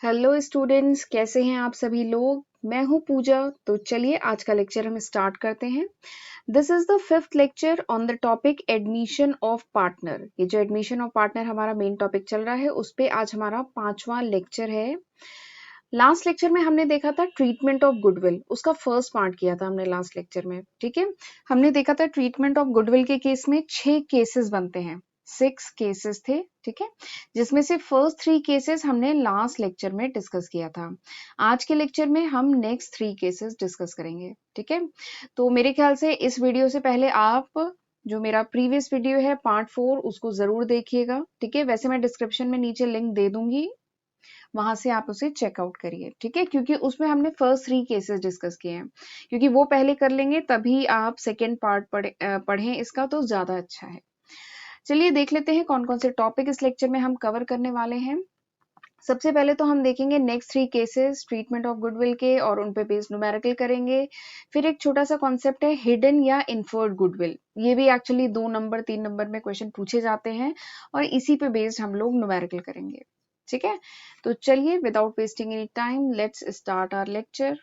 Hello students, कैसे हैं आप सभी लोग। मैं हूं पूजा। तो चलिए आज का लेक्चर हम स्टार्ट करते हैं। This is the fifth lecture on the topic admission of partner. ये जो एडमिशन ऑफ पार्टनर हमारा मेन टॉपिक चल रहा है, उस पे आज हमारा 5वां लेक्चर है। लास्ट लेक्चर में हमने देखा था ट्रीटमेंट ऑफ गुडविल, उसका फर्स्ट पार्ट किया था हमने लास्ट लेक्चर में। ठीक है, हमने देखा था ट्रीटमेंट ऑफ गुडविल के केस में 6 केसेस बनते हैं, 6 केसेस थे। ठीक है, जिसमें से फर्स्ट 3 केसेस हमने लास्ट लेक्चर में डिस्कस किया था। आज के लेक्चर में हम नेक्स्ट 3 केसेस डिस्कस करेंगे। ठीक है, तो मेरे ख्याल से इस वीडियो से पहले आप जो मेरा प्रीवियस वीडियो है पार्ट 4 उसको जरूर देखिएगा। ठीक है, वैसे मैं डिस्क्रिप्शन में नीचे लिंक दे दूंगी, वहां से आप उसे चेकआउट करिए। ठीक है, क्योंकि उसमें हमने फर्स्ट 3 केसेस डिस्कस किए हैं, क्योंकि वो पहले कर लेंगे तभी आप सेकेंड पार्ट पढ़ें इसका, तो ज्यादा अच्छा है। चलिए देख लेते हैं कौन कौन से टॉपिक इस लेक्चर में हम कवर करने वाले हैं। सबसे पहले तो हम देखेंगे next 3 cases treatment of goodwill के, और उन पे बेस्ड न्यूमेरिकल करेंगे। फिर एक छोटा सा कॉन्सेप्ट है हिडन या इन्फर्ड गुडविल, ये भी एक्चुअली 2 नंबर 3 नंबर में क्वेश्चन पूछे जाते हैं, और इसी पे बेस्ड हम लोग न्यूमेरिकल करेंगे। ठीक है, तो चलिए without wasting any time let's start our lecture.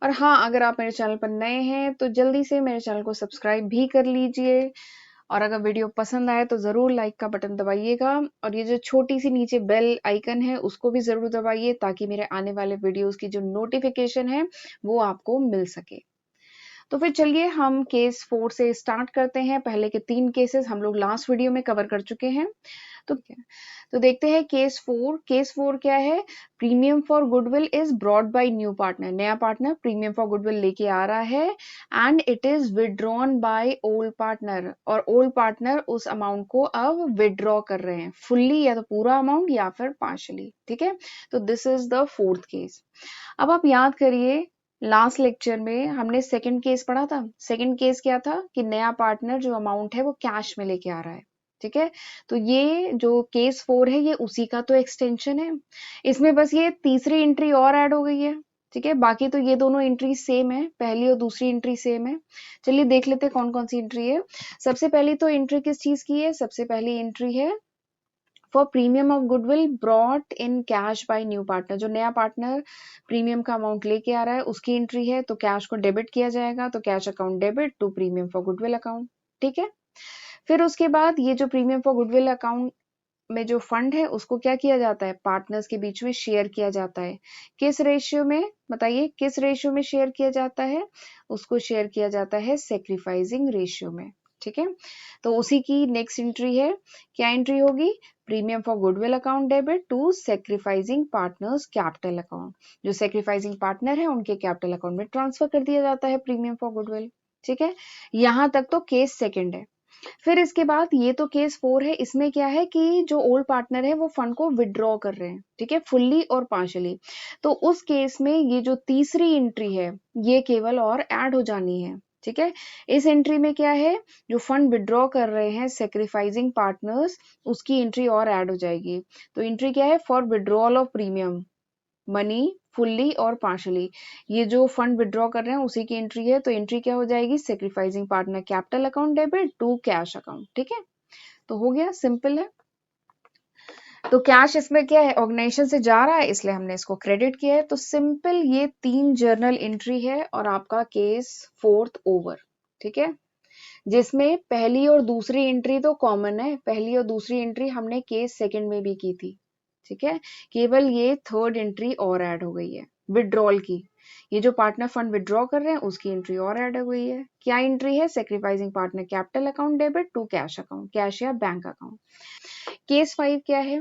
और हाँ, अगर आप मेरे चैनल पर नए हैं तो जल्दी से मेरे चैनल को सब्सक्राइब भी कर लीजिए, और अगर वीडियो पसंद आए तो जरूर लाइक का बटन दबाइएगा, और ये जो छोटी सी नीचे बेल आइकन है उसको भी जरूर दबाइए, ताकि मेरे आने वाले वीडियोस की जो नोटिफिकेशन है वो आपको मिल सके। तो फिर चलिए हम केस 4 से स्टार्ट करते हैं। पहले के 3 केसेस हम लोग लास्ट वीडियो में कवर कर चुके हैं। तो क्या, तो देखते हैं केस 4। केस 4 क्या है? Premium for goodwill is brought by new partner. नया पार्टनर प्रीमियम फॉर गुडविल लेके आ रहा है, and it is withdrawn by old partner, और ओल्ड पार्टनर उस अमाउंट को अब विड्रॉ कर रहे हैं, फुल्ली या तो पूरा अमाउंट या फिर पार्शली। ठीक है, तो this is the fourth case. अब आप याद करिए, लास्ट लेक्चर में हमने सेकंड केस पढ़ा था। सेकंड केस क्या था कि नया पार्टनर जो अमाउंट है वो कैश में लेके आ रहा है। ठीक है, तो ये जो केस 4 है ये उसी का तो एक्सटेंशन है। इसमें बस ये तीसरी एंट्री और ऐड हो गई है। ठीक है, बाकी तो ये दोनों एंट्री सेम है, पहली और दूसरी एंट्री सेम है। चलिए देख लेते हैं कौन कौन सी एंट्री है। सबसे पहली तो एंट्री किस चीज की है? सबसे पहली एंट्री है for premium of goodwill brought in cash by new partner. जो नया पार्टनर प्रीमियम का अमाउंट लेके आ रहा है उसकी एंट्री है, तो कैश को डेबिट किया जाएगा, तो cash account debit to premium for goodwill account. ठीक है, फिर उसके बाद ये जो प्रीमियम फॉर गुडविल अकाउंट में जो फंड है उसको क्या किया जाता है? पार्टनर्स के बीच में शेयर किया जाता है। किस रेशियो में? बताइए किस रेशियो में शेयर किया जाता है? उसको शेयर किया जाता है सेक्रीफाइसिंग रेशियो में। ठीक है, तो उसी की नेक्स्ट एंट्री है। क्या एंट्री होगी? Premium for goodwill account debit to sacrificing partners capital account. जो सेक्रीफाइसिंग पार्टनर है उनके कैपिटल अकाउंट में ट्रांसफर कर दिया जाता है प्रीमियम फॉर गुडविल। ठीक है, यहां तक तो केस सेकंड है। फिर इसके बाद ये तो केस 4 है, इसमें क्या है कि जो ओल्ड पार्टनर है वो फंड को विड्रॉ कर रहे हैं। ठीक है, फुल्ली और पार्शली। तो उस केस में ये जो तीसरी एंट्री है ये केवल और ऐड हो जानी है। ठीक है, इस एंट्री में क्या है? जो फंड विड्रॉ कर रहे हैं सेक्रीफाइसिंग पार्टनर्स, उसकी एंट्री और ऐड हो जाएगी। तो एंट्री क्या है? For withdrawal of premium money fully और पार्शली। ये जो फंड विड्रॉ कर रहे हैं उसी की एंट्री है, तो एंट्री क्या हो जाएगी? Sacrificing partner capital account debit to cash account. ठीक है, तो हो गया, सिंपल है। तो कैश इसमें क्या है? ऑर्गेनाइजेशन से जा रहा है, इसलिए हमने इसको क्रेडिट किया है। तो सिंपल ये 3 जर्नल एंट्री है, और आपका केस 4th ओवर। ठीक है, जिसमें पहली और दूसरी एंट्री तो कॉमन है, पहली और दूसरी एंट्री हमने केस सेकंड में भी की थी। ठीक है, केवल ये थर्ड एंट्री और ऐड हो गई है विड्रॉल की। ये जो पार्टनर फंड विड्रॉ कर रहे हैं उसकी एंट्री और ऐड हो गई है। क्या एंट्री है? Sacrificing partner capital account debit to cash account, cash या बैंक अकाउंट। केस 5 क्या है?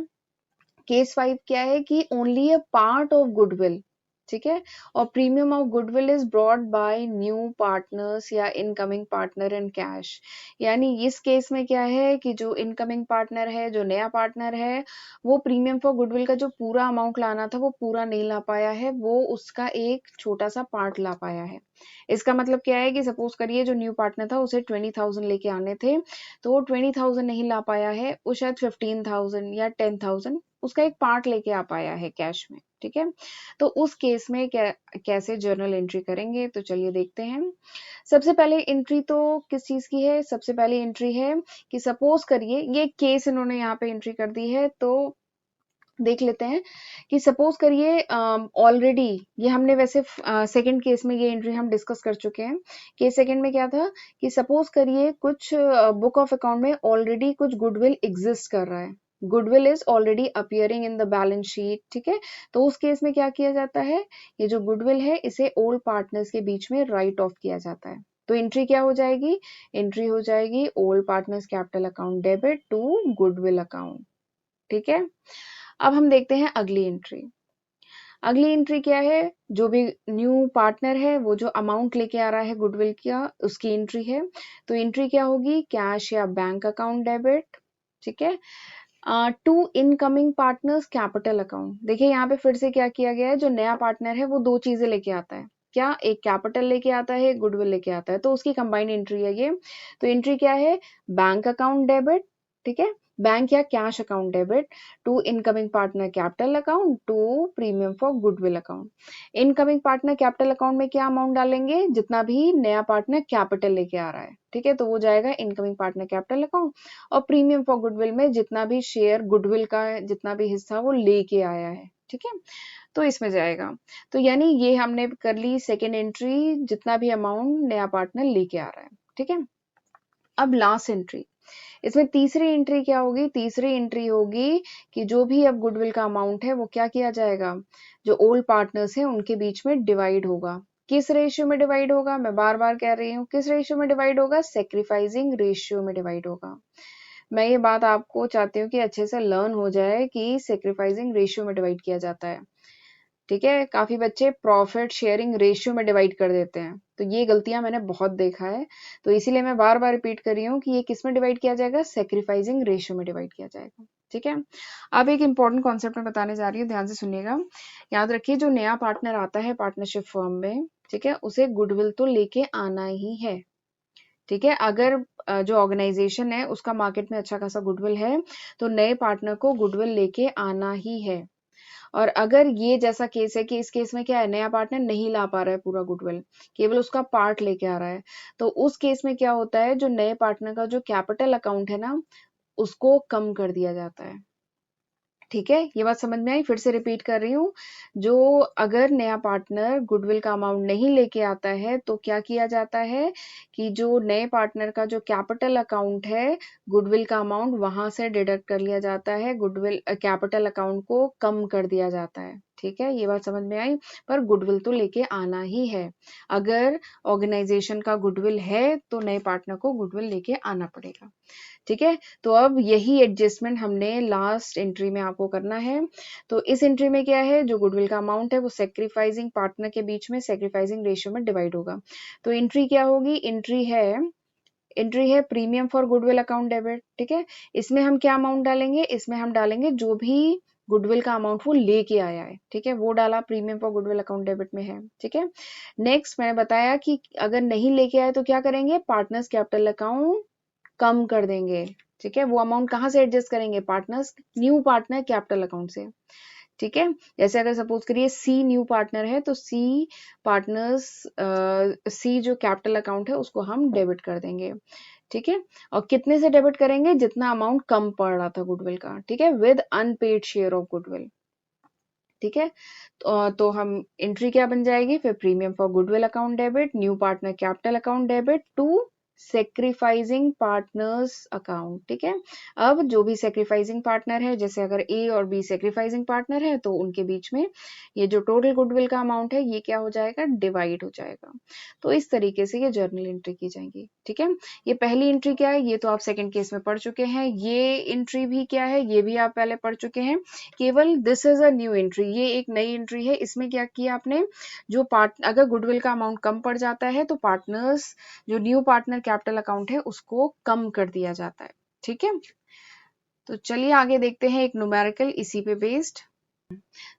केस 5 क्या है कि only a part of goodwill. ठीक है, और premium of goodwill is brought by new partners या इनकमिंग पार्टनर इन कैश। यानी इस केस में क्या है कि जो इनकमिंग पार्टनर है, जो नया पार्टनर है, वो प्रीमियम फॉर गुडविल का जो पूरा अमाउंट लाना था वो पूरा नहीं ला पाया है, वो उसका एक छोटा सा पार्ट ला पाया है। इसका मतलब क्या है कि सपोज करिए जो न्यू पार्टनर था उसे 20,000 लेके आने थे, तो वो 20,000 नहीं ला पाया है, वो शायद 15,000 या 10,000 उसका एक पार्ट लेके आ पाया है कैश में। ठीक है, तो उस केस में कैसे जर्नल एंट्री करेंगे, तो चलिए देखते हैं। सबसे पहले एंट्री तो किस चीज की है? सबसे पहली एंट्री है कि सपोज करिए ये केस इन्होंने यहाँ पे एंट्री कर दी है, तो देख लेते हैं कि सपोज करिए ऑलरेडी ये हमने वैसे सेकंड केस में ये एंट्री हम डिस्कस कर चुके हैं। केस सेकंड में क्या था कि सपोज करिए कुछ बुक ऑफ अकाउंट में ऑलरेडी कुछ गुडविल एग्जिस्ट कर रहा है, goodwill is already appearing in the balance sheet, ठीक है। तो उस केस में क्या किया जाता है, ये जो गुडविल है इसे ओल्ड पार्टनर्स के बीच में राइट ऑफ किया जाता है। तो एंट्री क्या हो जाएगी, एंट्री हो जाएगी old partners capital account debit to goodwill account, ठीक है। अब हम देखते हैं अगली एंट्री। अगली एंट्री क्या है, जो भी न्यू पार्टनर है वो जो अमाउंट लेके आ रहा है गुडविल का, उसकी एंट्री है। तो एंट्री क्या होगी, कैश या बैंक अकाउंट डेबिट, ठीक है, to incoming partners capital account. देखिए यहाँ पे फिर से क्या किया गया है, जो नया पार्टनर है वो दो चीजें लेके आता है, क्या, एक कैपिटल लेके आता है, एक गुडविल लेके आता है, तो उसकी कंबाइंड एंट्री है ये। तो एंट्री क्या है, बैंक अकाउंट डेबिट, ठीक है, बैंक या cash account debit to incoming partner capital account to premium for goodwill account. Incoming partner capital account में क्या अमाउंट डालेंगे, जितना भी नया पार्टनर कैपिटल लेके आ रहा है, ठीक है, तो वो जाएगा इनकमिंग पार्टनर कैपिटल अकाउंट। और प्रीमियम फॉर गुडविल में जितना भी शेयर गुडविल का जितना भी हिस्सा वो लेके आया है, ठीक है, तो इसमें जाएगा। तो यानी ये हमने कर ली सेकेंड एंट्री, जितना भी अमाउंट नया पार्टनर लेके आ रहा है, ठीक है। अब लास्ट एंट्री, इसमें तीसरी एंट्री क्या होगी, तीसरी एंट्री होगी कि जो भी अब गुडविल का अमाउंट है वो क्या किया जाएगा, जो ओल्ड पार्टनर्स हैं उनके बीच में डिवाइड होगा। किस रेशियो में डिवाइड होगा, मैं बार बार कह रही हूँ किस रेशियो में डिवाइड होगा, सेक्रीफाइसिंग रेशियो में डिवाइड होगा। मैं ये बात आपको चाहती हूँ कि अच्छे से लर्न हो जाए कि सेक्रीफाइसिंग रेशियो में डिवाइड किया जाता है, ठीक है। काफी बच्चे प्रॉफिट शेयरिंग रेशियो में डिवाइड कर देते हैं, तो ये गलतियां मैंने बहुत देखा है, तो इसीलिए मैं बार बार रिपीट कर रही हूँ कि ये किस में डिवाइड किया जाएगा, सेक्रीफाइसिंग रेशियो में डिवाइड किया जाएगा, ठीक है। अब एक इंपॉर्टेंट कॉन्सेप्ट मैं बताने जा रही हूँ, ध्यान से सुनिएगा। याद रखिए जो नया पार्टनर आता है पार्टनरशिप फर्म में, ठीक है, उसे गुडविल तो लेके आना ही है, ठीक है। अगर जो ऑर्गेनाइजेशन है उसका मार्केट में अच्छा खासा गुडविल है तो नए पार्टनर को गुडविल लेके आना ही है। और अगर ये जैसा केस है कि इस केस में क्या है, नया पार्टनर नहीं ला पा रहा है पूरा गुडविल, केवल उसका पार्ट लेके आ रहा है, तो उस केस में क्या होता है, जो नए पार्टनर का जो कैपिटल अकाउंट है ना उसको कम कर दिया जाता है, ठीक है। ये बात समझ में आई, फिर से रिपीट कर रही हूँ। जो अगर नया पार्टनर गुडविल का अमाउंट नहीं लेके आता है तो क्या किया जाता है कि जो नए पार्टनर का जो कैपिटल अकाउंट है गुडविल का अमाउंट वहां से डिडक्ट कर लिया जाता है, गुडविल कैपिटल अकाउंट को कम कर दिया जाता है, ठीक है। ये बात समझ में आई, पर गुडविल तो लेके आना ही है। अगर ऑर्गेनाइजेशन का गुडविल है तो नए पार्टनर को गुडविल लेके आना पड़ेगा, ठीक है। तो अब यही एडजस्टमेंट हमने लास्ट एंट्री में आपको करना है। तो इस एंट्री में क्या है, जो गुडविल का अमाउंट है वो सेक्रीफाइसिंग पार्टनर के बीच में सेक्रीफाइसिंग रेशियो में डिवाइड होगा। तो एंट्री क्या होगी, एंट्री है premium for goodwill account debit, ठीक है। इसमें हम क्या अमाउंट डालेंगे, इसमें हम डालेंगे जो भी गुडविल का अमाउंट वो लेके आया है, ठीक है, वो डाला premium for goodwill account debit में है, ठीक है। नेक्स्ट मैंने बताया कि अगर नहीं लेके आए तो क्या करेंगे, पार्टनर्स कैपिटल अकाउंट कम कर देंगे, ठीक है। वो अमाउंट कहाँ से एडजस्ट करेंगे, partners new partner capital account से, ठीक है। जैसे अगर सपोज करिए सी न्यू पार्टनर है तो सी पार्टनर्स सी जो कैपिटल अकाउंट है उसको हम डेबिट कर देंगे, ठीक है। और कितने से डेबिट करेंगे, जितना अमाउंट कम पड़ रहा था गुडविल का, ठीक है, with unpaid share of goodwill, ठीक है। तो हम एंट्री क्या बन जाएगी फिर, premium for goodwill account debit new partner capital account debit to sacrificing partners account, ठीक है। अब जो भी सेक्रीफाइसिंग पार्टनर है, जैसे अगर ए और बी सेक्रीफाइसिंग पार्टनर है तो उनके बीच में ये जो टोटल गुडविल का अमाउंट है ये क्या हो जाएगा, डिवाइड हो जाएगा। तो इस तरीके से ये जर्नल एंट्री की जाएंगी, ठीक है। ये पहली एंट्री क्या है, ये तो आप सेकंड केस में पढ़ चुके हैं। ये एंट्री भी क्या है, ये भी आप पहले पढ़ चुके हैं। केवल this is a new entry, ये एक नई एंट्री है। इसमें क्या किया आपने, जो पार्ट अगर गुडविल का अमाउंट कम पड़ जाता है तो पार्टनर्स जो न्यू पार्टनर कैपिटल अकाउंट है उसको कम कर दिया जाता है, ठीक है। तो चलिए आगे देखते हैं एक न्यूमेरिकल इसी पे based.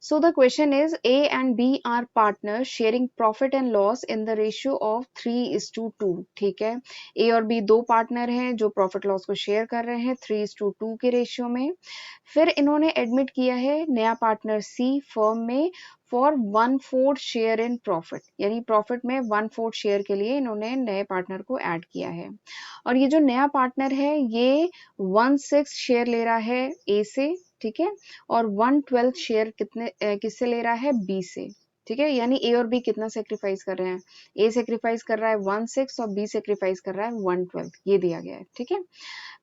So the question is, A and B are partners sharing profit and loss in the ratio of 3:2, ठीक है। A और B दो पार्टनर हैं जो प्रॉफिट लॉस को शेयर कर रहे हैं 3:2 के रेशियो में। फिर इन्होंने एडमिट किया है नया पार्टनर C फर्म में फॉर 1/4 शेयर इन प्रॉफिट, यानी प्रॉफिट में 1/4 शेयर के लिए इन्होंने नए पार्टनर को ऐड किया है। और ये जो नया पार्टनर है ये 1/6 शेयर ले रहा है ए से, ठीक है, और 1/12 शेयर किससे ले रहा है, बी से, ठीक है, यानी ए और बी कितना सेक्रीफाइस कर रहे हैं, ए सेक्रीफाइस कर रहा है 1/6 और बी सेक्रीफाइस कर रहा है 1/12, ये दिया गया है, ठीक है।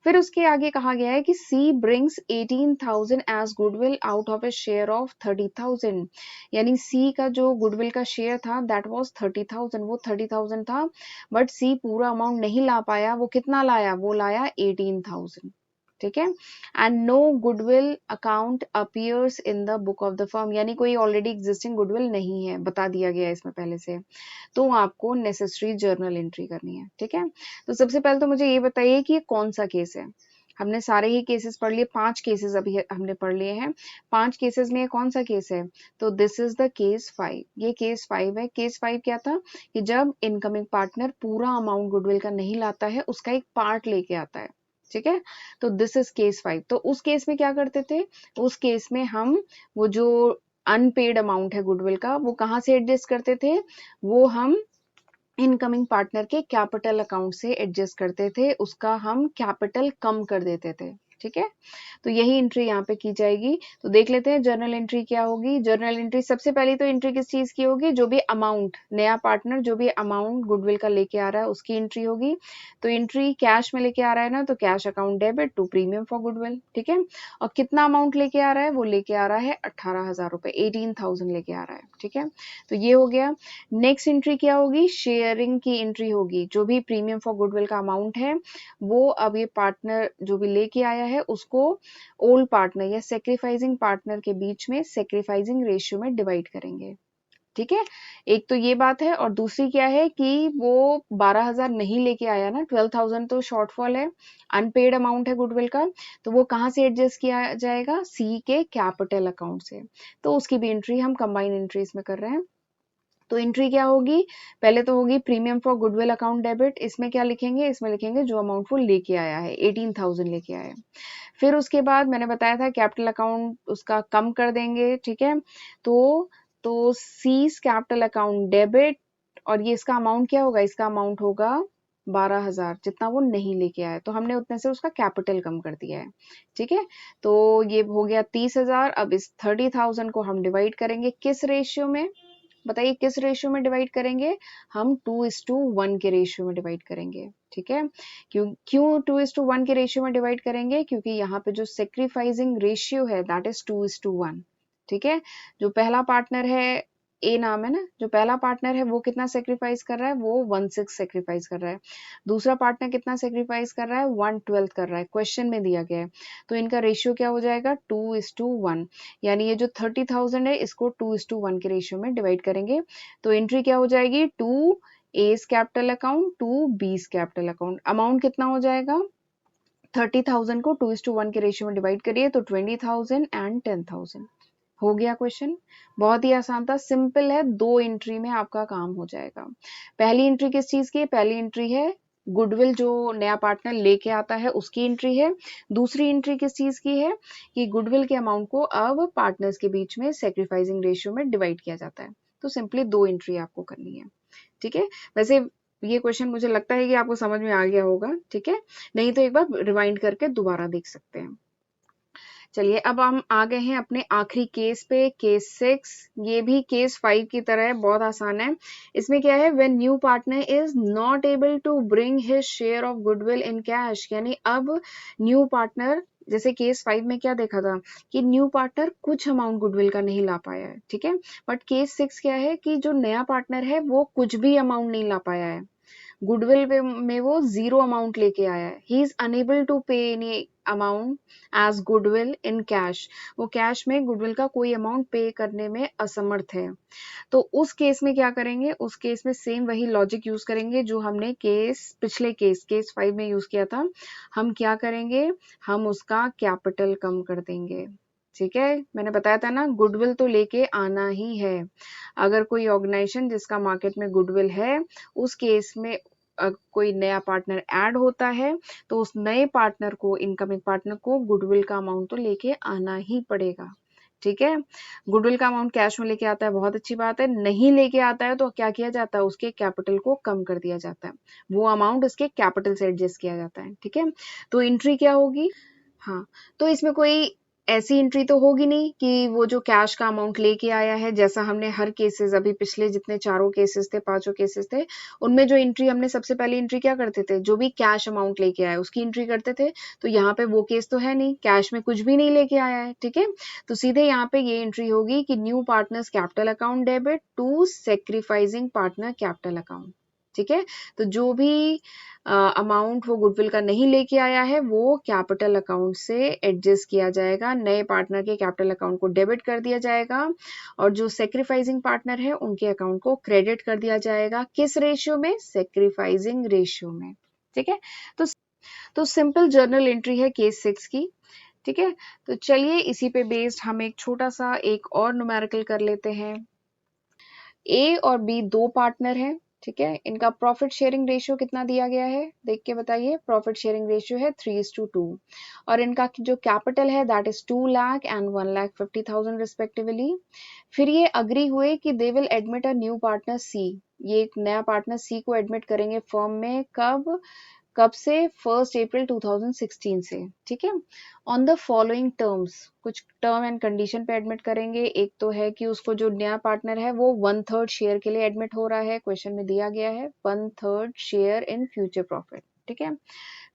फिर उसके आगे कहा गया है कि C brings 18,000 as goodwill out of a share of 30,000, यानी सी का जो गुडविल का शेयर था दैट वाज 30,000, वो 30,000 था, बट सी पूरा अमाउंट नहीं ला पाया, वो कितना लाया, वो लाया 18,000, ठीक है। And no goodwill account appears in the book of the firm, यानी कोई ऑलरेडी एग्जिस्टिंग गुडविल नहीं है, बता दिया गया है इसमें पहले से, तो आपको नेसेसरी जर्नल एंट्री करनी है, ठीक है। तो सबसे पहले तो मुझे ये बताइए कि ये कौन सा केस है। हमने सारे ही केसेस पढ़ लिए, 5 केसेस अभी हमने पढ़ लिए हैं, 5 केसेस में कौन सा केस है, तो दिस इज द केस 5, ये केस 5 है। केस 5 क्या था कि जब इनकमिंग पार्टनर पूरा अमाउंट गुडविल का नहीं लाता है, उसका एक पार्ट लेके आता है, ठीक है, तो दिस इज केस 5। तो उस केस में क्या करते थे, उस केस में हम वो जो अनपेड अमाउंट है गुडविल का, वो कहाँ से एडजस्ट करते थे, वो हम इनकमिंग पार्टनर के कैपिटल अकाउंट से एडजस्ट करते थे, उसका हम कैपिटल कम कर देते थे, ठीक है। तो यही एंट्री यहाँ पे की जाएगी। तो देख लेते हैं जर्नल एंट्री क्या होगी। जर्नल एंट्री सबसे पहले तो एंट्री किस चीज की होगी, जो भी अमाउंट नया पार्टनर जो भी अमाउंट गुडविल का लेके आ रहा है उसकी एंट्री होगी। तो एंट्री कैश में लेके आ रहा है ना, तो cash account debit to premium for goodwill, ठीक है। और कितना अमाउंट लेके आ रहा है, वो लेके आ रहा है 18,000 रुपए, 18,000 लेके आ रहा है, ठीक है। तो ये हो गया। नेक्स्ट एंट्री क्या होगी, शेयरिंग की एंट्री होगी। जो भी प्रीमियम फॉर गुडविल का अमाउंट है वो अब ये पार्टनर जो भी लेके आया है उसको ओल्ड पार्टनर या सेक्रीफाइसिंग पार्टनर के बीच में सेक्रीफाइसिंग रेशियो में डिवाइड करेंगे, ठीक है। एक तो ये बात है, और दूसरी क्या है कि वो 12,000 नहीं लेके आया ना, 12,000 तो शॉर्टफॉल है, अनपेड अमाउंट है गुडविल का, तो वो कहाँ से एडजस्ट किया जाएगा, सी के कैपिटल अकाउंट से। तो उसकी भी एंट्री हम कंबाइन एंट्रीज में कर रहे हैं। तो एंट्री क्या होगी, पहले तो होगी premium for goodwill account debit, इसमें क्या लिखेंगे, इसमें लिखेंगे जो अमाउंट वो लेके आया है, 18,000 लेके आया है। फिर उसके बाद मैंने बताया था कैपिटल अकाउंट उसका कम कर देंगे, ठीक है। तो सीज कैपिटल अकाउंट डेबिट, और ये इसका अमाउंट क्या होगा, इसका अमाउंट होगा 12,000, जितना वो नहीं लेके आया, तो हमने उतने से उसका कैपिटल कम कर दिया है, ठीक है। तो ये हो गया 30,000। अब इस 30,000 को हम डिवाइड करेंगे किस रेशियो में, बताइए किस रेशियो में डिवाइड करेंगे, हम 2:1 के रेशियो में डिवाइड करेंगे, ठीक है। क्यों 2:1 के रेशियो में डिवाइड करेंगे, क्योंकि यहाँ पे जो सेक्रीफाइसिंग रेशियो है दैट इज 2:1, ठीक है। जो पहला पार्टनर है, ए नाम है ना, जो पहला पार्टनर है वो कितना सेक्रीफाइस कर रहा है, वो 1/6 सेक्रीफाइस कर रहा है। दूसरा पार्टनर कितना सेक्रीफाइस कर रहा है, 1/12 कर रहा है, क्वेश्चन में दिया गया है। तो इनका रेशियो क्या हो जाएगा, 2:1, यानी ये जो 30,000 है इसको 2:1 के रेशियो में डिवाइड करेंगे। तो एंट्री क्या हो जाएगी, 2 एस कैपिटल अकाउंट 2 बीस कैपिटल अकाउंट। अमाउंट कितना हो जाएगा, 30,000 को 2:1 के रेशियो में डिवाइड करिए तो 20,000 एंड 10,000। हो गया क्वेश्चन, बहुत ही आसान था, सिंपल है, 2 एंट्री में आपका काम हो जाएगा। पहली एंट्री किस चीज की है, पहली एंट्री है गुडविल जो नया पार्टनर लेके आता है उसकी एंट्री है। दूसरी एंट्री किस चीज की है कि गुडविल के अमाउंट को अब पार्टनर्स के बीच में सेक्रीफाइसिंग रेशियो में डिवाइड किया जाता है। तो सिंपली 2 एंट्री आपको करनी है, ठीक है। वैसे ये क्वेश्चन मुझे लगता है कि आपको समझ में आ गया होगा, ठीक है, नहीं तो एक बार रिवाइंड करके दोबारा देख सकते हैं। चलिए अब हम आ गए हैं अपने आखिरी केस पे, केस 6। ये भी केस 5 की तरह है, बहुत आसान है। इसमें क्या है, when new partner is not able to bring his share of goodwill in cash, यानी अब न्यू पार्टनर, जैसे केस 5 में क्या देखा था कि न्यू पार्टनर कुछ अमाउंट गुडविल का नहीं ला पाया है, ठीक है। बट केस 6 क्या है कि जो नया पार्टनर है वो कुछ भी अमाउंट नहीं ला पाया है, गुडविल में वो 0 अमाउंट लेके आया है, he is enable to pay any amount as goodwill in cash, वो कैश में गुडविल का कोई अमाउंट पे करने में असमर्थ है। तो उस केस में क्या करेंगे, उस केस में सेम वही लॉजिक यूज करेंगे जो हमने पिछले केस 5 में यूज किया था। हम क्या करेंगे, हम उसका कैपिटल कम कर देंगे, ठीक है। मैंने बताया था ना, गुडविल तो लेके आना ही है। अगर कोई ऑर्गेनाइजेशन जिसका मार्केट में गुडविल है, उस केस में कोई नया पार्टनर ऐड होता है, तो उस नए पार्टनर को, इनकमिंग पार्टनर को गुडविल का अमाउंट तो लेके आना ही पड़ेगा, ठीक है। गुडविल का अमाउंट कैश में लेके आता है, बहुत अच्छी बात है। नहीं लेके आता है तो क्या किया जाता है, उसके कैपिटल को कम कर दिया जाता है, वो अमाउंट उसके कैपिटल से एडजस्ट किया जाता है, ठीक है। तो एंट्री क्या होगी, हाँ, तो इसमें कोई ऐसी एंट्री तो होगी नहीं कि वो जो कैश का अमाउंट लेके आया है, जैसा हमने हर केसेस अभी पिछले जितने चारों केसेस थे, पांचों केसेस थे, उनमें जो एंट्री हमने सबसे पहली एंट्री क्या करते थे, जो भी कैश अमाउंट लेके आया उसकी एंट्री करते थे। तो यहाँ पे वो केस तो है नहीं, कैश में कुछ भी नहीं लेके आया है, ठीक है। तो सीधे यहाँ पे ये एंट्री होगी कि new partners capital account debit to sacrificing partner capital account, ठीक है। तो जो भी अमाउंट वो गुडविल का नहीं लेके आया है वो कैपिटल अकाउंट से एडजस्ट किया जाएगा, नए पार्टनर के कैपिटल अकाउंट को डेबिट कर दिया जाएगा और जो सेक्रीफाइसिंग पार्टनर है उनके अकाउंट को क्रेडिट कर दिया जाएगा। किस रेशियो में? सेक्रीफाइसिंग रेशियो में, ठीक है। तो सिंपल जर्नल एंट्री है केस 6 की, ठीक है। तो चलिए इसी पे बेस्ड हम एक छोटा सा एक और न्यूमेरिकल कर लेते हैं। ए और बी दो पार्टनर हैं, ठीक है। इनका प्रॉफिट शेयरिंग रेशियो कितना दिया गया है, देख के बताइए। प्रॉफिट शेयरिंग रेशियो है 3:2 और इनका जो कैपिटल है that is 2 lakh and 1,50,000 respectively. फिर ये अग्री हुए कि they will admit a new partner C, ये एक नया पार्टनर सी को एडमिट करेंगे फर्म में। कब से? 1 अप्रैल 2016 से, ठीक है। ऑन द फॉलोइंग टर्म्स, कुछ टर्म एंड कंडीशन पे एडमिट करेंगे। एक तो है कि उसको जो नया पार्टनर है वो 1/3 शेयर के लिए एडमिट हो रहा है, क्वेश्चन में दिया गया है 1/3 शेयर इन फ्यूचर प्रॉफिट, ठीक है।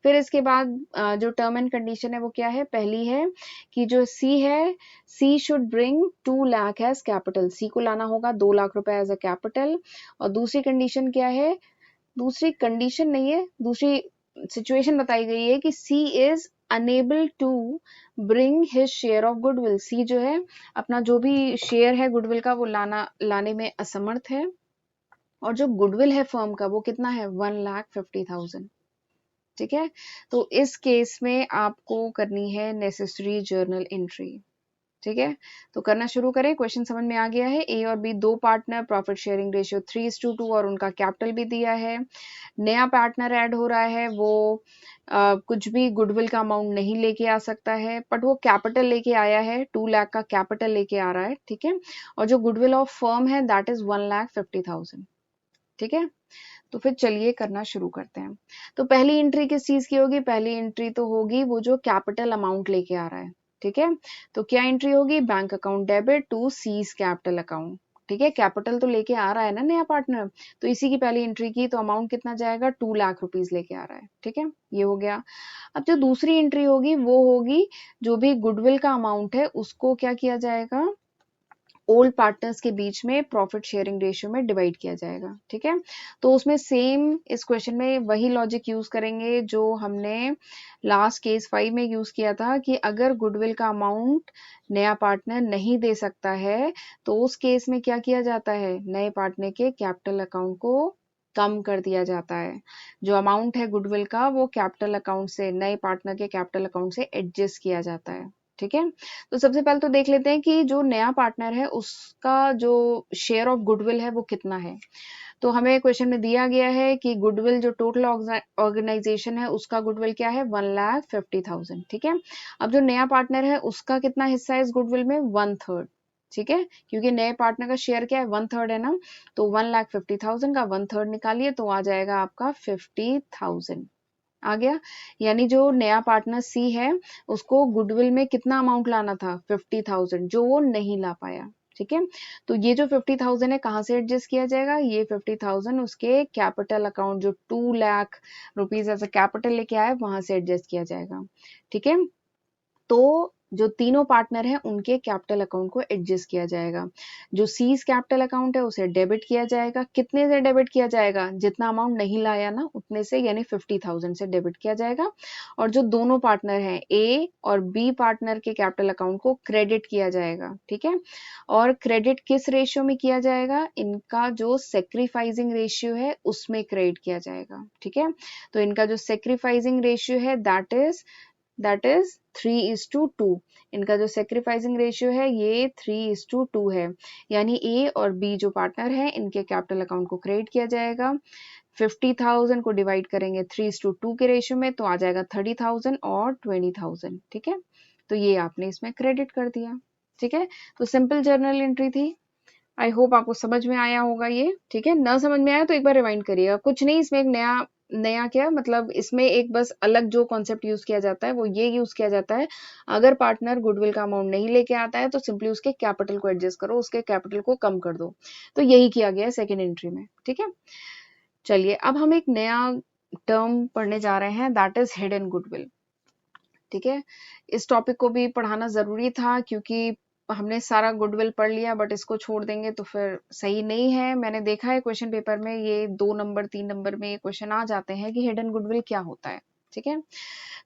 फिर इसके बाद जो टर्म एंड कंडीशन है वो क्या है? पहली है कि जो सी है, C should bring 2 lakh as capital, C को लाना होगा 2 लाख रुपए एज अ कैपिटल। और दूसरी कंडीशन क्या है? दूसरी कंडीशन नहीं है, दूसरी सिचुएशन बताई गई है कि C is enable to bring his share of goodwill, C जो है अपना जो भी शेयर है गुडविल का वो लाने में असमर्थ है। और जो गुडविल है फर्म का वो कितना है? 1,50,000, ठीक है। तो इस केस में आपको करनी है नेसेसरी जर्नल एंट्री, ठीक है। तो करना शुरू करें। क्वेश्चन समझ में आ गया है। ए और बी दो पार्टनर, प्रॉफिट शेयरिंग रेशियो 3:2 और उनका कैपिटल भी दिया है। नया पार्टनर ऐड हो रहा है, वो कुछ भी गुडविल का अमाउंट नहीं लेके आ सकता है, बट वो कैपिटल लेके आया है, 2 लाख का कैपिटल लेके आ रहा है, ठीक है। और जो गुडविल ऑफ फर्म है दैट इज 1,50,000, ठीक है। तो फिर चलिए करना शुरू करते हैं। तो पहली एंट्री किस चीज की होगी? पहली एंट्री तो होगी वो जो कैपिटल अमाउंट लेके आ रहा है, ठीक है। तो क्या एंट्री होगी? Bank account debit to C's capital account, ठीक है। कैपिटल तो लेके आ रहा है ना नया पार्टनर, तो इसी की पहली एंट्री की, तो अमाउंट कितना जाएगा? 2 लाख रुपीज लेके आ रहा है, ठीक है। ये हो गया। अब जो दूसरी एंट्री होगी वो होगी जो भी गुडविल का अमाउंट है उसको क्या किया जाएगा? ओल्ड पार्टनर्स के बीच में प्रॉफिट शेयरिंग रेशियो में डिवाइड किया जाएगा, ठीक है। तो उसमें सेम इस क्वेश्चन में वही लॉजिक यूज करेंगे जो हमने लास्ट केस 5 में यूज किया था कि अगर गुडविल का अमाउंट नया पार्टनर नहीं दे सकता है तो उस केस में क्या किया जाता है? नए पार्टनर के कैपिटल अकाउंट को कम कर दिया जाता है। जो अमाउंट है गुडविल का वो कैपिटल अकाउंट से, नए पार्टनर के कैपिटल अकाउंट से एडजस्ट किया जाता है, ठीक है। तो सबसे पहले तो देख लेते हैं कि जो नया पार्टनर है उसका जो शेयर ऑफ गुडविल है वो कितना है। तो हमें क्वेश्चन में दिया गया है कि गुडविल जो टोटल ऑर्गेनाइजेशन है उसका गुडविल क्या है? 1,50,000, ठीक है। अब जो नया पार्टनर है उसका कितना हिस्सा है इस गुडविल में? 1/3, ठीक है। क्योंकि नए पार्टनर का शेयर क्या है? 1/3 है ना। तो 1,50,000 का 1/3 निकालिए तो आ जाएगा आपका 50,000, आ गया। यानी जो नया पार्टनर सी है उसको गुडविल में कितना अमाउंट लाना था? 50,000, जो वो नहीं ला पाया, ठीक है। तो ये जो 50,000 है कहाँ से एडजस्ट किया जाएगा? ये 50,000 उसके कैपिटल अकाउंट जो 2 lakh rupees as a capital लेके आए वहां से एडजस्ट किया जाएगा, ठीक है। तो जो तीनों पार्टनर हैं उनके कैपिटल अकाउंट को एडजस्ट किया जाएगा। जो सीज कैपिटल अकाउंट है उसे डेबिट किया जाएगा। कितने से डेबिट किया जाएगा? जितना अमाउंट नहीं लाया ना उतने से, यानी 50,000 से डेबिट किया जाएगा। और जो दोनों पार्टनर हैं ए और बी पार्टनर के कैपिटल अकाउंट को क्रेडिट किया जाएगा, ठीक है। और क्रेडिट किस रेशियो में किया जाएगा? इनका जो सेक्रीफाइसिंग रेशियो है उसमें क्रेडिट किया जाएगा, ठीक है। तो इनका जो सेक्रीफाइसिंग रेशियो है दैट इज 3:2। इनका जो सेक्रीफाइसिंग रेशियो है ये 3:2 है। यानी ए और बी जो पार्टनर है इनके कैपिटल अकाउंट को क्रेडिट किया जाएगा। 50,000 को डिवाइड करेंगे 3:2 के रेशियो में तो आ जाएगा 30,000 और 20,000, ठीक है। तो ये आपने इसमें क्रेडिट कर दिया, ठीक है। तो सिंपल जर्नल एंट्री थी। आई होप आपको समझ में आया होगा ये, ठीक है। ना समझ में आया तो एक बार रिवाइंड करिएगा। कुछ नहीं, इसमें एक नया नया क्या मतलब इसमें एक बस अलग जो कॉन्सेप्ट यूज किया जाता है वो ये यूज किया जाता है, अगर पार्टनर गुडविल का अमाउंट नहीं लेके आता है तो सिंपली उसके कैपिटल को एडजस्ट करो, उसके कैपिटल को कम कर दो। तो यही किया गया है सेकेंड एंट्री में। ठीक है, चलिए अब हम एक नया टर्म पढ़ने जा रहे हैं, दैट इज हिडन गुडविल। ठीक है, इस टॉपिक को भी पढ़ाना जरूरी था क्योंकि हमने सारा गुडविल पढ़ लिया, बट इसको छोड़ देंगे तो फिर सही नहीं है। मैंने देखा है क्वेश्चन पेपर में ये 2 नंबर 3 नंबर में ये क्वेश्चन आ जाते हैं कि हिडन गुडविल क्या होता है। ठीक है,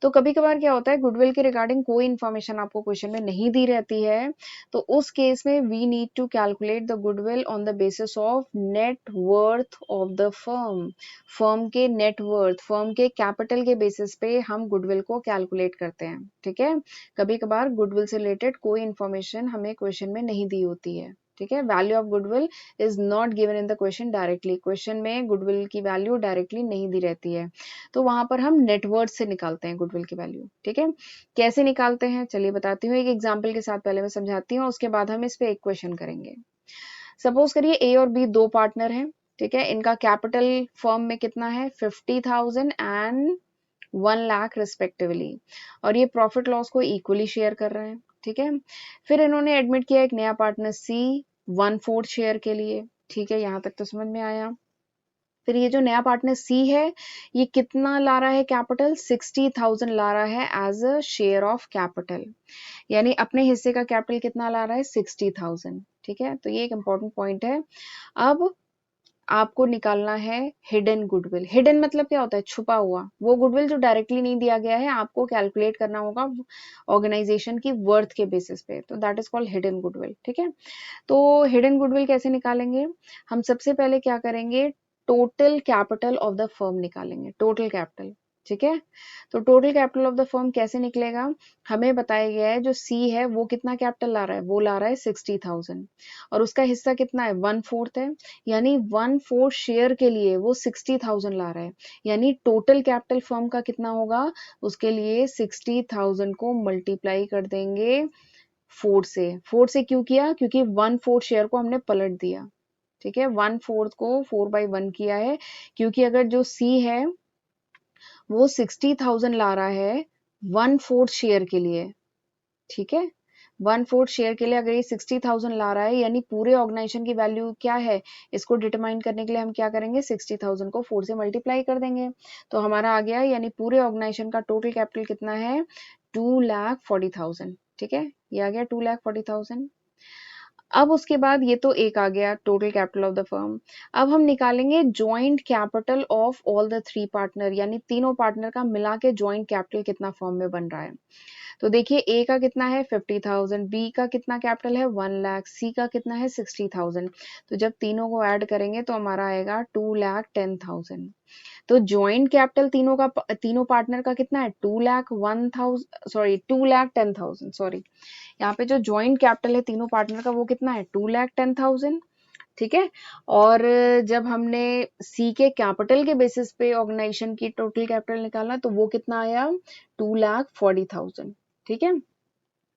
तो कभी कभार क्या होता है गुडविल के रिगार्डिंग कोई इन्फॉर्मेशन आपको क्वेश्चन में नहीं दी रहती है, तो उस केस में we need to calculate the goodwill on the basis of net worth of the firm. Firm के नेट वर्थ, फर्म के कैपिटल के बेसिस पे हम गुडविल को कैलकुलेट करते हैं। ठीक है, कभी कभार गुडविल से रिलेटेड कोई इन्फॉर्मेशन हमें क्वेश्चन में नहीं दी होती है। ठीक है, value of goodwill is not given in the question directly, question में गुडविल की वैल्यू डायरेक्टली नहीं दी रहती है, तो वहां पर हम नेटवर्थ से निकालते हैं गुडविल की वैल्यू। ठीक है, कैसे निकालते हैं चलिए बताती हूँ, एक एग्जांपल के साथ पहले मैं समझाती हूँ, उसके बाद हम इस पे एक क्वेश्चन करेंगे। सपोज करिए ए और बी दो पार्टनर हैं। ठीक है, इनका कैपिटल फर्म में कितना है 50,000 एंड 1 लाख रिस्पेक्टिवली, और ये प्रॉफिट लॉस को इक्वली शेयर कर रहे हैं। ठीक है, फिर इन्होंने एडमिट किया एक नया पार्टनर सी 1/4 शेयर के लिए। ठीक है, यहां तक तो समझ में आया। फिर ये जो नया पार्टनर सी है ये कितना ला रहा है कैपिटल, 60,000 ला रहा है as a share of capital, यानी अपने हिस्से का कैपिटल कितना ला रहा है 60,000। ठीक है, तो ये एक इंपॉर्टेंट पॉइंट है। अब आपको निकालना है हिडन गुडविल। हिडन मतलब क्या होता है, छुपा हुआ, वो गुडविल जो डायरेक्टली नहीं दिया गया है, आपको कैलकुलेट करना होगा ऑर्गेनाइजेशन की वर्थ के बेसिस पे, तो that is called hidden goodwill. ठीक है, तो हिडन गुडविल कैसे निकालेंगे, हम सबसे पहले क्या करेंगे, total capital of the firm निकालेंगे, टोटल कैपिटल। ठीक है, तो total capital of the firm कैसे निकलेगा, हमें बताया गया है जो सी है वो कितना कैपिटल ला रहा है, वो ला रहा है 60,000 और उसका हिस्सा कितना है 1/4 है, यानी 1/4 शेयर के लिए वो 60,000 ला रहा है, यानी टोटल कैपिटल फर्म का कितना होगा, उसके लिए 60,000 को मल्टीप्लाई कर देंगे 4 से। 4 से क्यों किया, क्योंकि 1/4 शेयर को हमने पलट दिया। ठीक है, 1/4 को 4/1 किया है, क्योंकि अगर जो सी है वो 60,000 ला रहा है 1/4 शेयर के लिए। ठीक है, 1/4 शेयर के लिए अगर ये 60,000 ला रहा है, यानी पूरे ऑर्गेनाइजेशन की वैल्यू क्या है, इसको डिटरमाइन करने के लिए हम क्या करेंगे, 60,000 को 4 से मल्टीप्लाई कर देंगे, तो हमारा आ गया, यानी पूरे ऑर्गेनाइजेशन का टोटल कैपिटल कितना है 2,40,000। ठीक है, ये आ गया 2,40,000। अब उसके बाद ये तो एक आ गया total capital of the firm. अब हम निकालेंगे joint capital of all the 3 partner, यानी तीनों पार्टनर का मिला के जॉइंट कैपिटल कितना फर्म में बन रहा है। तो देखिए ए का कितना है 50,000, बी का कितना कैपिटल है 1 लाख, सी का कितना है 60,000, तो जब तीनों को ऐड करेंगे तो हमारा आएगा 2,10,000। तो जॉइंट कैपिटल तीनों पार्टनर का कितना है 2,10,000 सॉरी, यहाँ पे जो जॉइंट कैपिटल है तीनों पार्टनर का वो कितना है 2,10,000। ठीक है, और जब हमने सी के कैपिटल के बेसिस पे ऑर्गेनाइजेशन की टोटल कैपिटल निकाला तो वो कितना आया 2,40,000। ठीक है,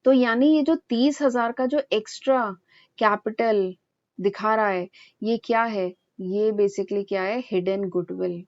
तो यानी ये जो 30,000 का जो एक्स्ट्रा कैपिटल दिखा रहा है ये क्या है, ये बेसिकली क्या है हिडन गुडविल।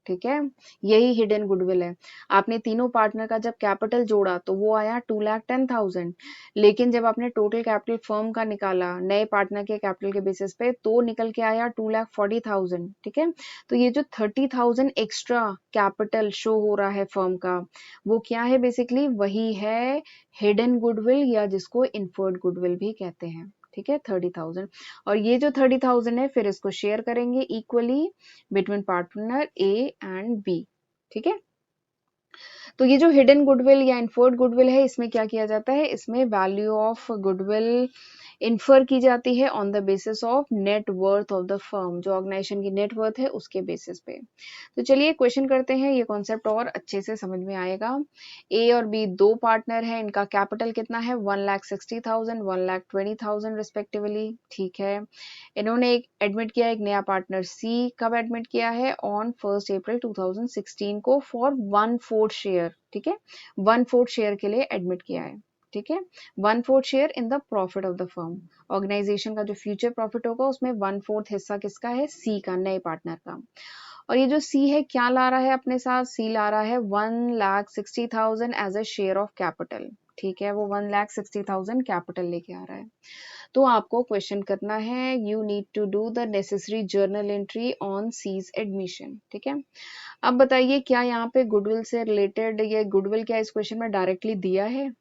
ठीक है, यही हिडन गुडविल है। आपने तीनों पार्टनर का जब कैपिटल जोड़ा तो वो आया 2,10,000, लेकिन जब आपने टोटल कैपिटल फर्म का निकाला नए पार्टनर के कैपिटल के बेसिस पे तो निकल के आया 2,40,000। ठीक है, तो ये जो 30,000 एक्स्ट्रा कैपिटल शो हो रहा है फर्म का, वो क्या है, बेसिकली वही है हिडन गुडविल, या जिसको इन्फर्ड गुडविल भी कहते हैं। ठीक है, 30,000, और ये जो 30,000 है फिर इसको शेयर करेंगे equally between partner A and B. ठीक है, तो ये जो हिडन गुडविल या इन्फर्ड गुडविल है इसमें क्या किया जाता है, इसमें वैल्यू ऑफ गुडविल इन्फर की जाती है on the basis of net worth of the firm, जो ऑर्गेनाइजेशन की नेट वर्थ है उसके बेसिस पे। तो चलिए क्वेश्चन करते हैं, ये कॉन्सेप्ट और अच्छे से समझ में आएगा। ए और बी दो पार्टनर हैं, इनका कैपिटल कितना है 1,60,000 1,20,000 रिस्पेक्टिवली। ठीक है, इन्होंने एक एडमिट किया एक नया पार्टनर सी, कब एडमिट किया है ऑन 1 अप्रैल 2016 को फॉर 1/4 शेयर। ठीक है, 1/4 शेयर के लिए एडमिट किया है। ठीक है, 1/4 share in the profit of the firm, organization का जो फ्यूचर प्रॉफिट होगा उसमें 1/4 हिस्सा किसका है सी का, नए पार्टनर का। और ये जो सी है क्या ला रहा है अपने साथ, सी ला रहा है 1,60,000 as a share of capital. ठीक है, वो 1,60,000 कैपिटल लेके आ रहा है। तो आपको क्वेश्चन करना है, you need to do the necessary journal entry on C's admission. ठीक है, अब बताइए क्या यहाँ पे गुडविल से रिलेटेड, ये गुडविल क्या इस क्वेश्चन में डायरेक्टली दिया है?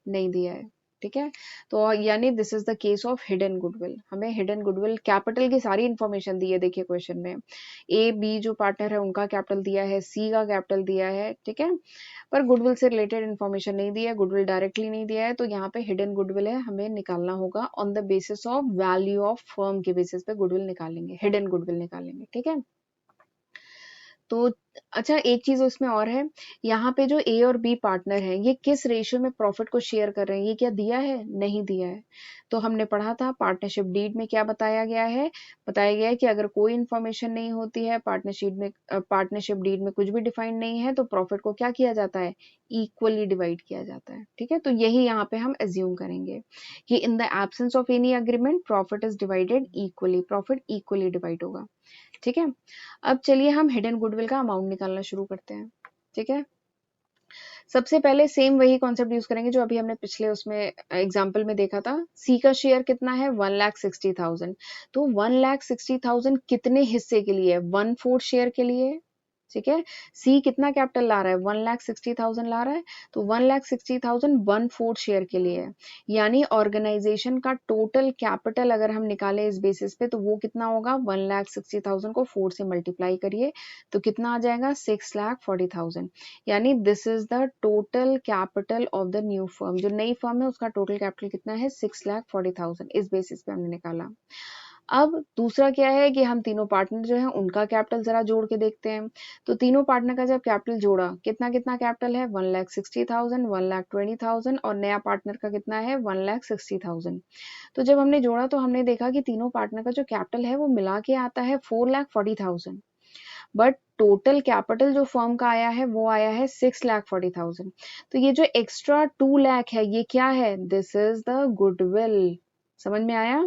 नहीं दिया है। ठीक है, तो यानी this is the case of hidden goodwill. हमें हिडन गुडविल कैपिटल की सारी इंफॉर्मेशन दी है, देखिए क्वेश्चन में ए बी जो पार्टनर है उनका कैपिटल दिया है, सी का कैपिटल दिया है। ठीक है, पर गुडविल से रिलेटेड इन्फॉर्मेशन नहीं दिया है, गुडविल डायरेक्टली नहीं दिया है, तो यहाँ पे हिडन गुडविल है, हमें निकालना होगा on the basis of value of firm के बेसिस पे गुडविल निकालेंगे, हिडन गुडविल निकालेंगे। ठीक है, तो अच्छा एक चीज उसमें और है, यहाँ पे जो ए और बी पार्टनर है ये किस रेशियो में प्रॉफिट को शेयर कर रहे हैं, ये क्या दिया है? नहीं दिया है। तो हमने पढ़ा था पार्टनरशिप डीड में क्या बताया गया है, बताया गया है कि अगर कोई इन्फॉर्मेशन नहीं होती है पार्टनरशिप डीड में कुछ भी डिफाइंड नहीं है, तो प्रॉफिट को क्या किया जाता है? इक्वली डिवाइड किया जाता है। ठीक है, तो यही यहाँ पे हम एज्यूम करेंगे कि in the absence of any agreement profit is divided equally, profit equally divide होगा। ठीक है, अब चलिए हम हिडन गुडविल का अमाउंट निकालना शुरू करते हैं। ठीक है, सबसे पहले सेम वही कॉन्सेप्ट यूज करेंगे जो अभी हमने पिछले उसमें एग्जांपल में देखा था। सी का शेयर कितना है? 1,60,000। तो 1,60,000 कितने हिस्से के लिए? 1/4 शेयर के लिए। ठीक है, सी कितना कैपिटल ला रहा है? 1,60,000 ला रहा है, तो 1,60,000 1/4 शेयर के लिए है। यानी ऑर्गेनाइजेशन का टोटल कैपिटल अगर हम निकालें इस बेसिस पे, तो वो कितना होगा? 1,60,000 को 4 से मल्टीप्लाई करिए तो कितना आ जाएगा? 6,40,000। यानी this is the total capital of the new firm. जो नई फर्म है उसका टोटल कैपिटल कितना है? 6,40,000। इस बेसिस पे हमने निकाला। अब दूसरा क्या है कि हम तीनों पार्टनर जो हैं उनका कैपिटल जरा जोड़ के देखते हैं। तो तीनों पार्टनर का जब कैपिटल जोड़ा, कितना कितना कैपिटल है? 1,60,000, 1,20,000 और नया पार्टनर का कितना है? 1,60,000। तो जब हमने जोड़ा तो हमने देखा कि तीनों पार्टनर का जो कैपिटल है वो मिला के आता है 4,40,000, बट टोटल कैपिटल जो फर्म का आया है वो आया है 6,40,000। तो ये जो एक्स्ट्रा 2 लाख है ये क्या है? This is the goodwill. समझ में आया?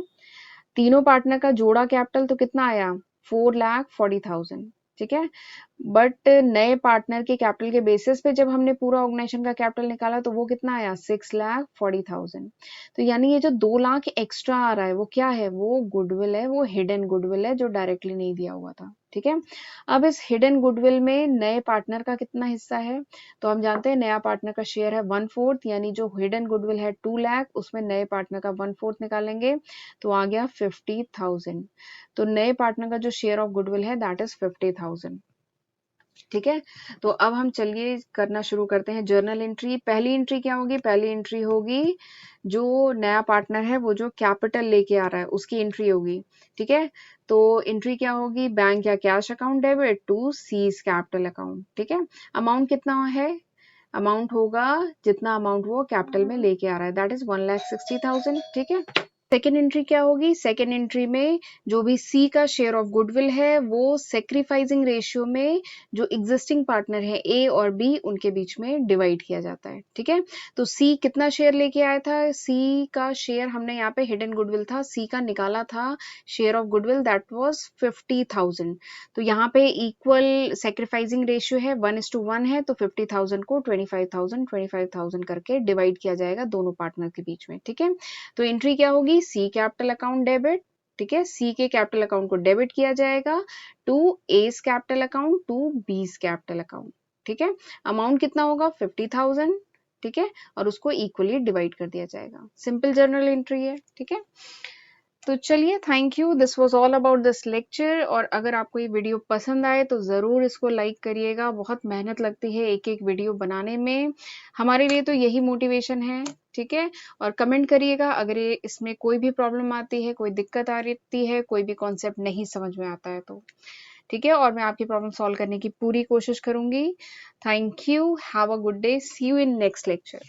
तीनों पार्टनर का जोड़ा कैपिटल तो कितना आया? 4,40,000। ठीक है, बट नए पार्टनर के कैपिटल के बेसिस पे जब हमने पूरा ऑर्गेनाइजेशन का कैपिटल निकाला तो वो कितना आया? 6,40,000। तो यानी ये जो 2 लाख एक्स्ट्रा आ रहा है वो क्या है? वो गुडविल है, वो हिडन गुडविल है जो डायरेक्टली नहीं दिया हुआ था। ठीक है, अब इस हिडन गुडविल में नए पार्टनर का कितना हिस्सा है? तो हम जानते हैं नया पार्टनर का शेयर है 1/4, यानी जो हिडन गुडविल है 2 लाख, उसमें नए पार्टनर का 1/4 निकालेंगे तो आ गया 50,000। तो नए पार्टनर का जो शेयर ऑफ गुडविल है दैट इज 50,000। ठीक है, तो अब हम चलिए करना शुरू करते हैं जर्नल एंट्री। पहली एंट्री क्या होगी? पहली एंट्री होगी जो नया पार्टनर है वो जो कैपिटल लेके आ रहा है उसकी एंट्री होगी। ठीक है, तो एंट्री क्या होगी? बैंक या cash account debit to C's capital account. ठीक है, अमाउंट कितना है? अमाउंट होगा जितना अमाउंट वो कैपिटल में लेके आ रहा है, दैट इज 1,60,000। ठीक है, सेकेंड एंट्री क्या होगी? सेकेंड एंट्री में जो भी सी का शेयर ऑफ गुडविल है वो सेक्रीफाइसिंग रेशियो में जो एग्जिस्टिंग पार्टनर है ए और बी उनके बीच में डिवाइड किया जाता है। ठीक है, तो सी कितना शेयर लेके आया था? सी का शेयर हमने यहाँ पे हिडन गुडविल था, सी का निकाला था share of goodwill, that was 50,000। तो यहाँ पे इक्वल सेक्रीफाइसिंग रेशियो है, 1:1 है, तो 50,000 को 25,000 करके डिवाइड किया जाएगा दोनों पार्टनर के बीच में। ठीक है, तो एंट्री क्या होगी? सी कैपिटल अकाउंट डेबिट। ठीक है, सी के कैपिटल अकाउंट को डेबिट किया जाएगा to S capital account to B's capital account. ठीक है, अमाउंट कितना होगा? 50,000। ठीक है, और उसको इक्वली डिवाइड कर दिया जाएगा। सिंपल जर्नल एंट्री है। ठीक है, तो चलिए, thank you, this was all about this lecture. और अगर आपको ये वीडियो पसंद आए तो ज़रूर इसको लाइक करिएगा। बहुत मेहनत लगती है एक एक वीडियो बनाने में, हमारे लिए तो यही मोटिवेशन है। ठीक है, और कमेंट करिएगा अगर ये इसमें कोई भी प्रॉब्लम आती है, कोई दिक्कत आ रही है, कोई भी कॉन्सेप्ट नहीं समझ में आता है तो। ठीक है, और मैं आपकी प्रॉब्लम सॉल्व करने की पूरी कोशिश करूंगी। Thank you, have a good day, see you in next lecture.